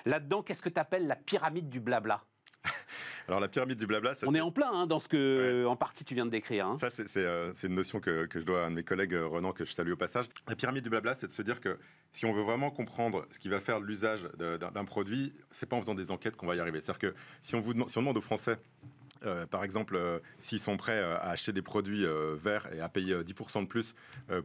Là-dedans, qu'est-ce que tu appelles la pyramide du blabla? Alors la pyramide du blabla, on est en plein dans ce que, en partie, tu viens de décrire. Ça, c'est une notion que je dois à un de mes collègues, Renan, que je salue au passage. La pyramide du blabla, c'est de se dire que si on veut vraiment comprendre ce qui va faire l'usage d'un produit, c'est pas en faisant des enquêtes qu'on va y arriver. C'est-à-dire que si on demande aux Français, par exemple, s'ils sont prêts à acheter des produits verts et à payer 10% de plus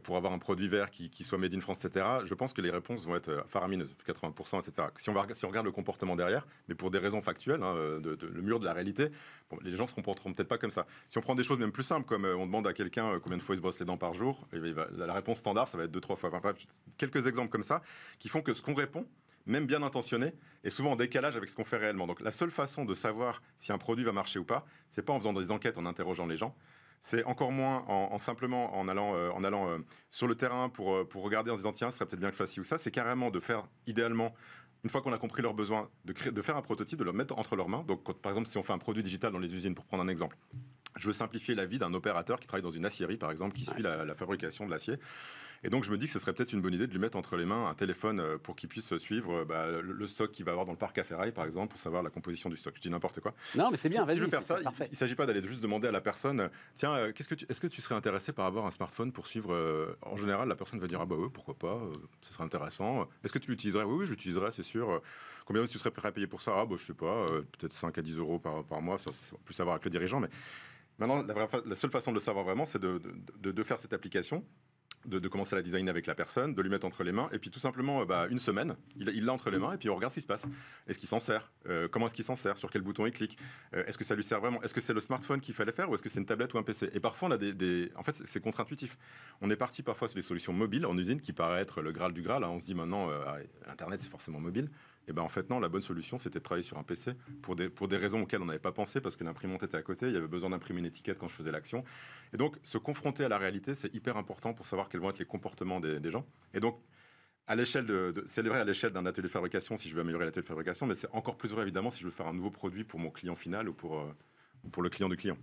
pour avoir un produit vert qui soit made in France, etc., je pense que les réponses vont être faramineuses, 80%, etc. Si on regarde le comportement derrière, mais pour des raisons factuelles, le mur de la réalité, bon, les gens ne se comporteront peut-être pas comme ça. Si on prend des choses même plus simples, comme on demande à quelqu'un combien de fois il se brosse les dents par jour, la réponse standard, ça va être 2-3 fois. Enfin, bref, quelques exemples comme ça qui font que ce qu'on répond, même bien intentionné, est souvent en décalage avec ce qu'on fait réellement. Donc la seule façon de savoir si un produit va marcher ou pas, c'est pas en faisant des enquêtes, en interrogeant les gens. C'est encore moins simplement en allant sur le terrain pour regarder en se disant tiens, ce serait peut-être bien que je fasse ci ou ça. C'est carrément de faire, idéalement, une fois qu'on a compris leurs besoins, de faire un prototype, de le mettre entre leurs mains. Donc par exemple, si on fait un produit digital dans les usines, pour prendre un exemple, je veux simplifier la vie d'un opérateur qui travaille dans une aciérie, par exemple, qui suit la fabrication de l'acier. Et donc, je me dis que ce serait peut-être une bonne idée de lui mettre entre les mains un téléphone pour qu'il puisse suivre le stock qu'il va avoir dans le parc à ferraille, par exemple, pour savoir la composition du stock. Je dis n'importe quoi. Non, mais c'est bien, si je veux faire ça, il ne s'agit pas d'aller juste demander à la personne tiens, est-ce que tu serais intéressé par avoir un smartphone pour suivre En général, la personne va dire ah bah oui, pourquoi pas, ce serait intéressant. Est-ce que tu l'utiliserais? Oui, je l'utiliserais, c'est sûr. Combien tu serais prêt à payer pour ça? Ah bah je sais pas, peut-être 5 à 10 euros par mois, ça c'est plus savoir avec le dirigeant. Mais maintenant, la seule façon de le savoir vraiment, c'est de faire cette application, de commencer à la designer avec la personne, de lui mettre entre les mains, et puis tout simplement, une semaine, il l'a entre les mains, et puis on regarde ce qui se passe. Est-ce qu'il s'en sert? Comment est-ce qu'il s'en sert? Sur quel bouton il clique? Est-ce que ça lui sert vraiment? Est-ce que c'est le smartphone qu'il fallait faire, ou est-ce que c'est une tablette ou un PC? Et parfois, on a en fait, c'est contre-intuitif. On est parti parfois sur des solutions mobiles en usine, qui paraît être le Graal du Graal. On se dit maintenant, Internet, c'est forcément mobile. Et en fait, non, la bonne solution, c'était de travailler sur un PC pour des raisons auxquelles on n'avait pas pensé, parce que l'imprimante était à côté, il y avait besoin d'imprimer une étiquette quand je faisais l'action. Et donc, se confronter à la réalité, c'est hyper important pour savoir quels vont être les comportements des gens. Et donc, à l'échelle c'est vrai à l'échelle d'un atelier de fabrication, si je veux améliorer l'atelier de fabrication, mais c'est encore plus vrai, évidemment, si je veux faire un nouveau produit pour mon client final ou pour le client du client.